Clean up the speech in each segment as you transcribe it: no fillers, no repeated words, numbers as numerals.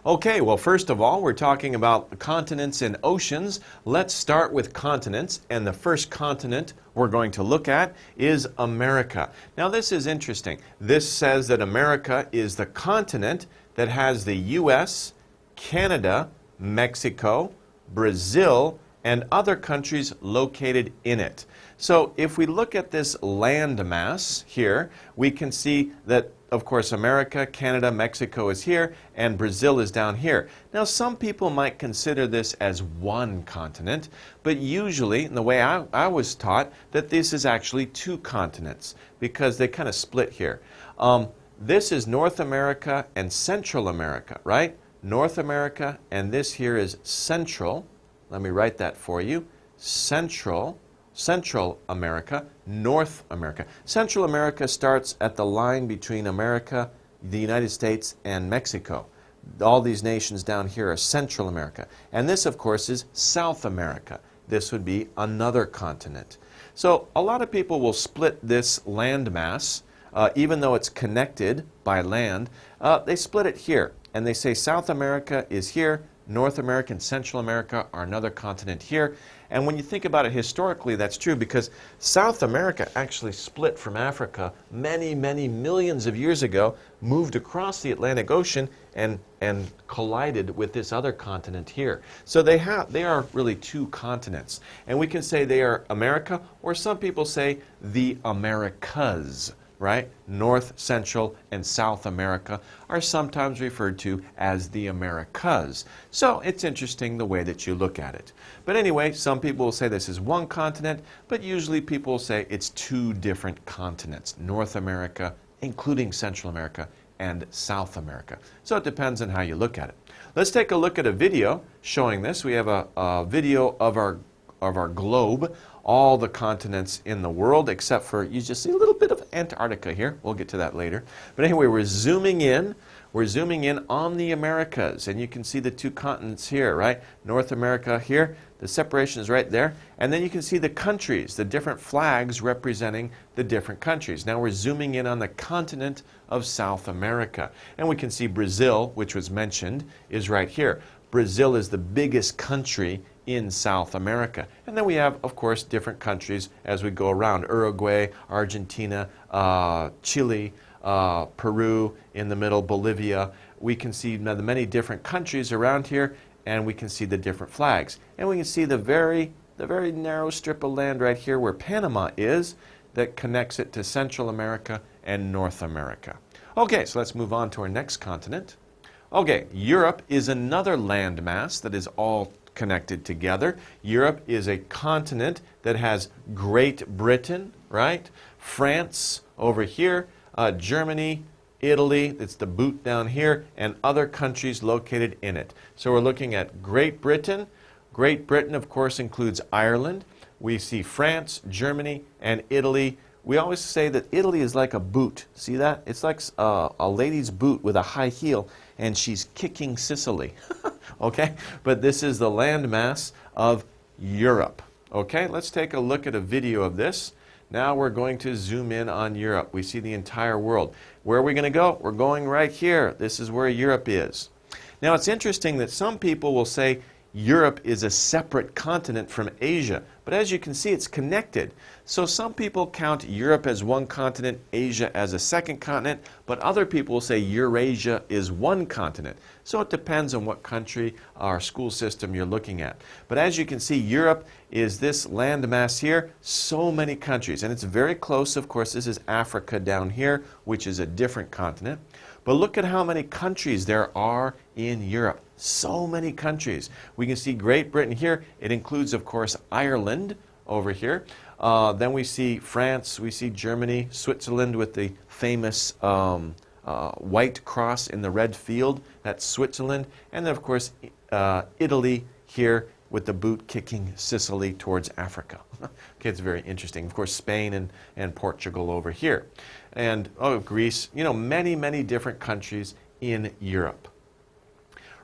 Okay, well, first of all, we're talking about continents and oceans. Let's start with continents, and the first continent we're going to look at is America. Now, this is interesting. This says that America is the continent that has the US, Canada, Mexico, Brazil, and other countries located in it. So if we look at this landmass here, we can see that, of course, America, Canada, Mexico is here, and Brazil is down here. Now, some people might consider this as one continent, but usually, in the way I was taught, that this is actually two continents, because they kind of split here. This is North America and Central America, right? North America, and this here is Central. Let me write that for you. Central America, North America. Central America starts at the line between America, the United States, and Mexico. All these nations down here are Central America. And this, of course, is South America. This would be another continent. So a lot of people will split this landmass, even though it's connected by land. They split it here, and they say South America is here, North America and Central America are another continent here. And when you think about it historically, that's true because South America actually split from Africa many, many millions of years ago, moved across the Atlantic Ocean and collided with this other continent here. So they are really two continents. And we can say they are America, or some people say the Americas. Right? North, Central, and South America are sometimes referred to as the Americas. So it's interesting the way that you look at it. But anyway, some people will say this is one continent, but usually people will say it's two different continents, North America, including Central America, and South America. So it depends on how you look at it. Let's take a look at a video showing this. We have a video of our globe, all the continents in the world, except for, you just see a little bit of Antarctica here. We'll get to that later. But anyway, we're zooming in on the Americas, and you can see the two continents here, right? North America here, the separation is right there. And then you can see the countries, the different flags representing the different countries. Now we're zooming in on the continent of South America. And we can see Brazil, which was mentioned, is right here. Brazil is the biggest country in South America. And then we have, of course, different countries as we go around. Uruguay, Argentina, Chile, Peru, in the middle, Bolivia. We can see the many different countries around here, and we can see the different flags. And we can see the very narrow strip of land right here where Panama is that connects it to Central America and North America. Okay, so let's move on to our next continent. Okay, Europe is another landmass that is all connected together. Europe is a continent that has Great Britain, right? France over here, Germany, Italy, that's the boot down here, and other countries located in it. So we're looking at Great Britain. Great Britain, of course, includes Ireland. We see France, Germany, and Italy. We always say that Italy is like a boot. See that? It's like a lady's boot with a high heel, and she's kicking Sicily. Okay? But this is the landmass of Europe. Okay? Let's take a look at a video of this. Now we're going to zoom in on Europe. We see the entire world. Where are we going to go? We're going right here. This is where Europe is. Now it's interesting that some people will say Europe is a separate continent from Asia. But as you can see, it's connected. So some people count Europe as one continent, Asia as a second continent, but other people will say Eurasia is one continent. So it depends on what country or school system you're looking at. But as you can see, Europe is this landmass here, so many countries. And it's very close, of course. This is Africa down here, which is a different continent. But look at how many countries there are in Europe. So many countries. We can see Great Britain here. It includes, of course, Ireland over here. Then we see France, we see Germany, Switzerland with the famous white cross in the red field. That's Switzerland. And then, of course, Italy here with the boot kicking Sicily towards Africa. Okay, it's very interesting. Of course, Spain and Portugal over here. And, Greece, you know, many, many different countries in Europe.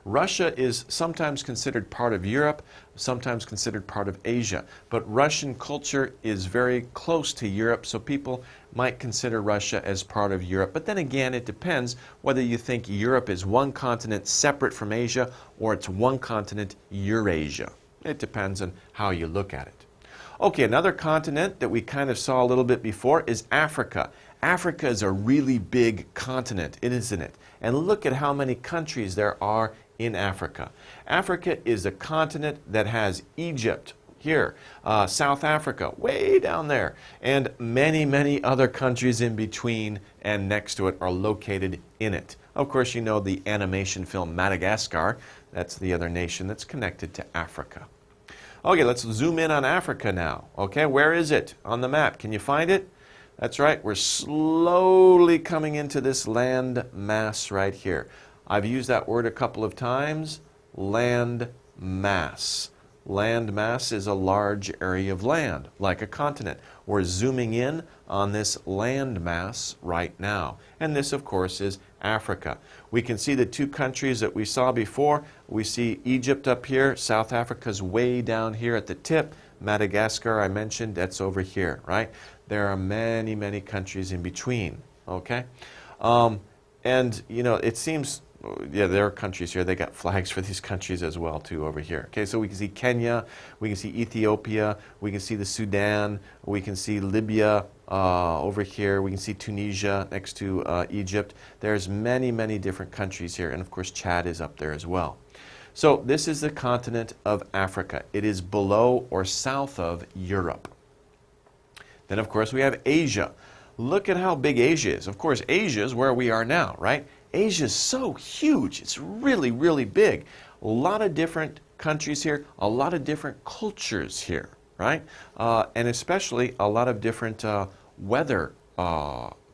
Russia is sometimes considered part of Europe, sometimes considered part of Asia. But Russian culture is very close to Europe, so people might consider Russia as part of Europe. But then again, it depends whether you think Europe is one continent separate from Asia or it's one continent, Eurasia. It depends on how you look at it. Okay, another continent that we kind of saw a little bit before is Africa. Africa is a really big continent, isn't it? And look at how many countries there are in Africa. Africa is a continent that has Egypt here, South Africa way down there, and many, many other countries in between and next to it are located in it. Of course, you know the animation film Madagascar. That's the other nation that's connected to Africa. Okay, let's zoom in on Africa now. Okay, where is it on the map? Can you find it? That's right, we're slowly coming into this land mass right here. I've used that word a couple of times, land mass. Land mass is a large area of land, like a continent. We're zooming in on this land mass right now. And this, of course, is Africa. We can see the two countries that we saw before. We see Egypt up here. South Africa's way down here at the tip. Madagascar, I mentioned, that's over here, right? There are many, many countries in between, okay? And, you know, it seems, yeah, there are countries here. They got flags for these countries as well, too, over here. Okay, so we can see Kenya, we can see Ethiopia, we can see the Sudan, we can see Libya over here, we can see Tunisia next to Egypt. There's many, many different countries here, and of course Chad is up there as well. So this is the continent of Africa. It is below or south of Europe. Then, of course, we have Asia. Look at how big Asia is. Of course, Asia is where we are now, right? Asia is so huge. It's really, really big. A lot of different countries here, a lot of different cultures here, right? And especially a lot of different weather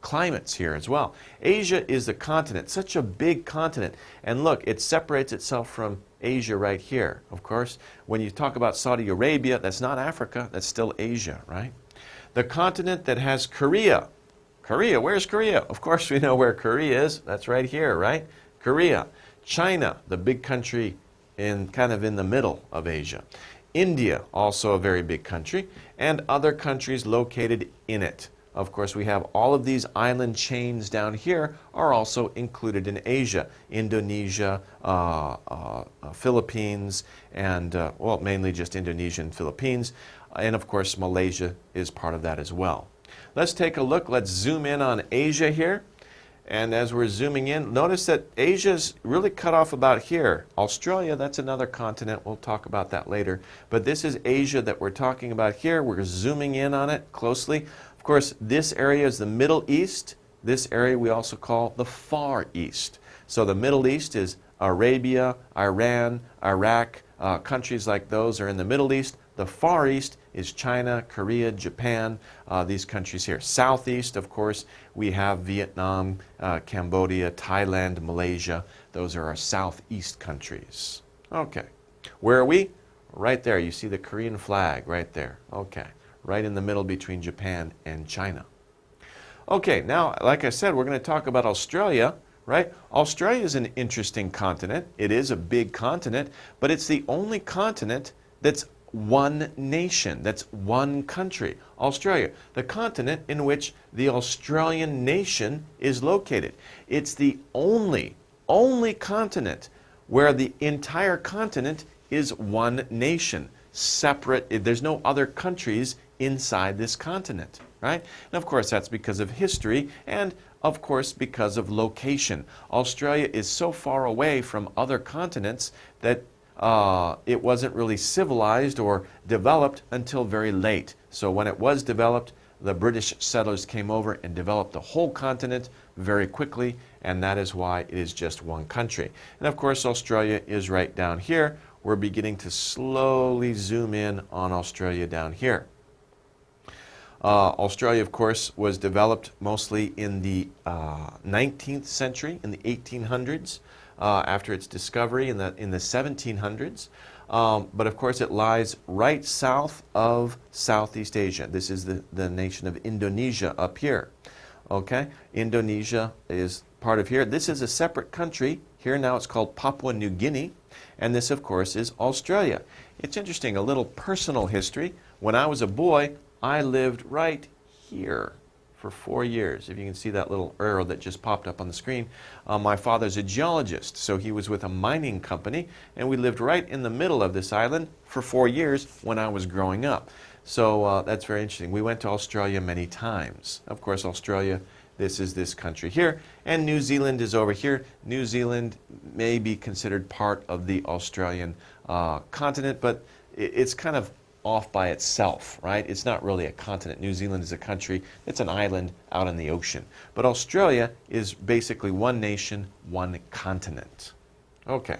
climates here as well. Asia is the continent, such a big continent. And look, it separates itself from Asia right here. Of course, when you talk about Saudi Arabia, that's not Africa, that's still Asia, right? The continent that has Korea. Korea, where's Korea? Of course we know where Korea is. That's right here, right? Korea. China, the big country kind of in the middle of Asia. India, also a very big country, and other countries located in it. Of course, we have all of these island chains down here are also included in Asia. Indonesia, Philippines, and, well, mainly just Indonesia and Philippines. And, of course, Malaysia is part of that as well. Let's take a look. Let's zoom in on Asia here. And as we're zooming in, notice that Asia's really cut off about here. Australia, that's another continent. We'll talk about that later. But this is Asia that we're talking about here. We're zooming in on it closely. Of course, this area is the Middle East. This area we also call the Far East. So the Middle East is Arabia, Iran, Iraq. Countries like those are in the Middle East. The Far East is China, Korea, Japan, these countries here. Southeast, of course, we have Vietnam, Cambodia, Thailand, Malaysia. Those are our southeast countries. Okay. Where are we? Right there. You see the Korean flag right there. Okay. Right in the middle between Japan and China. Okay, now, like I said, we're going to talk about Australia, right? Australia is an interesting continent. It is a big continent, but it's the only continent that's one nation, that's one country, Australia, the continent in which the Australian nation is located. It's the only continent where the entire continent is one nation, separate. There's no other countries inside this continent, right? And of course, that's because of history and of course because of location. Australia is so far away from other continents that it wasn't really civilized or developed until very late. So when it was developed, the British settlers came over and developed the whole continent very quickly, and that is why it is just one country. And of course, Australia is right down here. We're beginning to slowly zoom in on Australia down here. Australia, of course, was developed mostly in the 19th century, in the 1800s. After its discovery in the 1700s. But of course it lies right south of Southeast Asia. This is the nation of Indonesia up here. Okay? Indonesia is part of here. This is a separate country Here now it's called Papua New Guinea. And this, of course, is Australia. It's interesting, a little personal history. When I was a boy, I lived right here for 4 years. If you can see that little arrow that just popped up on the screen. My father's a geologist, so he was with a mining company, and we lived right in the middle of this island for 4 years when I was growing up. So that's very interesting. We went to Australia many times. Of course, Australia, this is this country here, and New Zealand is over here. New Zealand may be considered part of the Australian continent, but it's kind of off by itself, right? It's not really a continent. New Zealand is a country. It's an island out in the ocean. But Australia is basically one nation, one continent. Okay.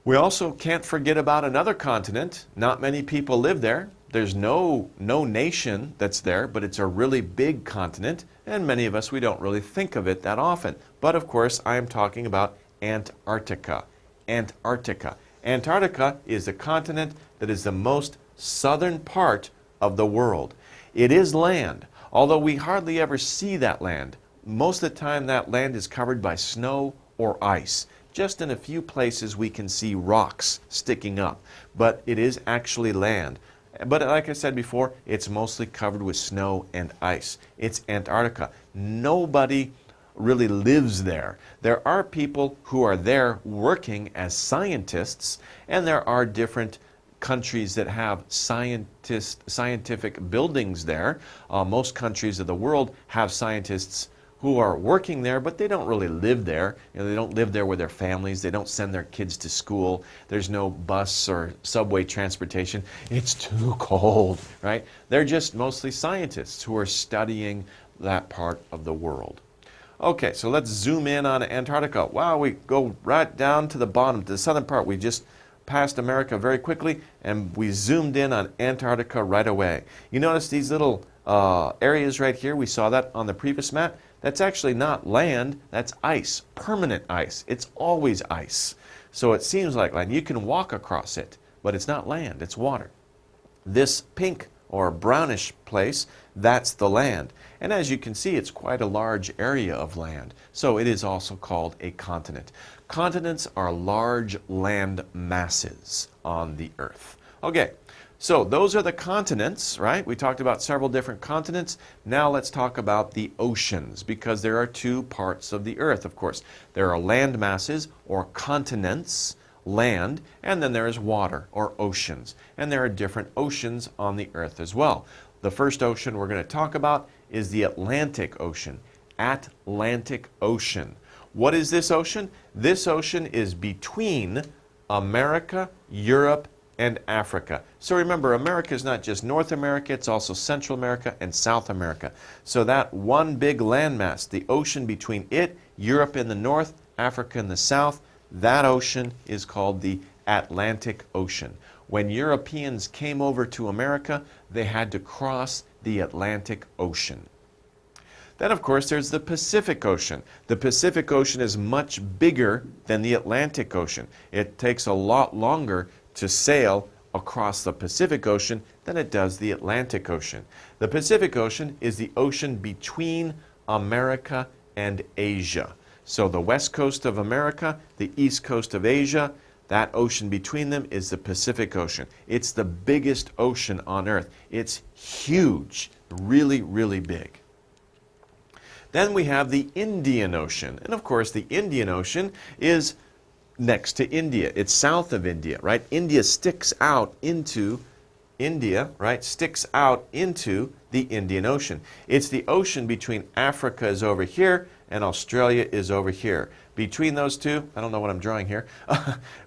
We also can't forget about another continent. Not many people live there. There's no nation that's there, but it's a really big continent, and many of us, we don't really think of it that often. But of course, I am talking about Antarctica. Antarctica. Antarctica is the continent that is the most southern part of the world. It is land, although we hardly ever see that land. Most of the time that land is covered by snow or ice. Just in a few places we can see rocks sticking up, but it is actually land. But like I said before, it's mostly covered with snow and ice. It's Antarctica. Nobody really lives there. There are people who are there working as scientists, and there are different countries that have scientific buildings there. Most countries of the world have scientists who are working there, but they don't really live there. They don't live there with their families. They don't send their kids to school. There's no bus or subway transportation. It's too cold, right? They're just mostly scientists who are studying that part of the world. Okay, so let's zoom in on Antarctica. Wow, we go right down to the bottom, to the southern part. We just passed America very quickly, and we zoomed in on Antarctica right away. You notice these little areas right here? We saw that on the previous map. That's actually not land, that's ice, permanent ice. It's always ice. So it seems like land. You can walk across it, but it's not land, it's water. This pink or brownish place, that's the land. And as you can see, it's quite a large area of land. So it is also called a continent. Continents are large land masses on the earth. Okay, so those are the continents, right? We talked about several different continents. Now let's talk about the oceans, because there are two parts of the earth, of course. There are land masses or continents, land, and then there is water or oceans. And there are different oceans on the earth as well. The first ocean we're going to talk about is the Atlantic Ocean. Atlantic Ocean. What is this ocean? This ocean is between America, Europe, and Africa. So remember, America is not just North America, it's also Central America and South America. So that one big landmass, the ocean between it, Europe in the north, Africa in the south, that ocean is called the Atlantic Ocean. When Europeans came over to America, they had to cross the Atlantic Ocean. Then, of course, there's the Pacific Ocean. The Pacific Ocean is much bigger than the Atlantic Ocean. It takes a lot longer to sail across the Pacific Ocean than it does the Atlantic Ocean. The Pacific Ocean is the ocean between America and Asia. So the west coast of America, the east coast of Asia, that ocean between them is the Pacific Ocean. It's the biggest ocean on earth. It's huge, really, really big. Then we have the Indian Ocean. And of course, the Indian Ocean is next to India. It's south of India, right? India sticks out into India, right? Sticks out into the Indian Ocean. It's the ocean between Africa is over here and Australia is over here. Between those two, I don't know what I'm drawing here,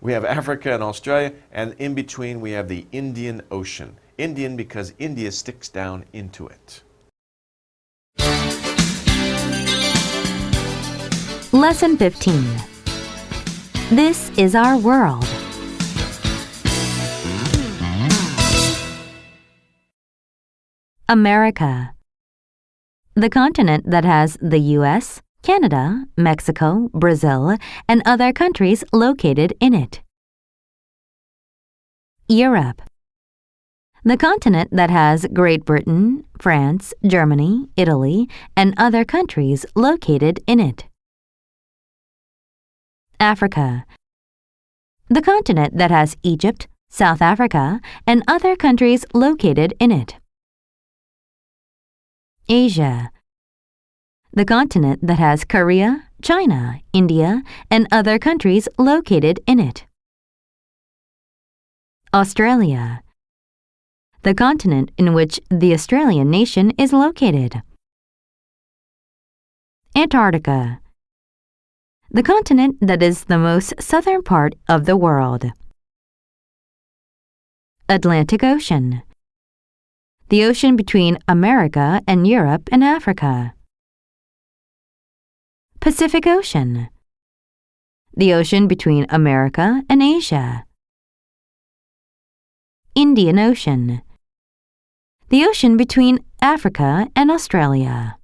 we have Africa and Australia, and in between we have the Indian Ocean. Indian because India sticks down into it. Lesson 15. This is our world. America. The continent that has the U.S., Canada, Mexico, Brazil, and other countries located in it. Europe. The continent that has Great Britain, France, Germany, Italy, and other countries located in it. Africa. The continent that has Egypt, South Africa, and other countries located in it. Asia. The continent that has Korea, China, India, and other countries located in it. Australia. The continent in which the Australian nation is located. Antarctica. The continent that is the most southern part of the world. Atlantic Ocean. The ocean between America and Europe and Africa. Pacific Ocean. The ocean between America and Asia. Indian Ocean. The ocean between Africa and Australia.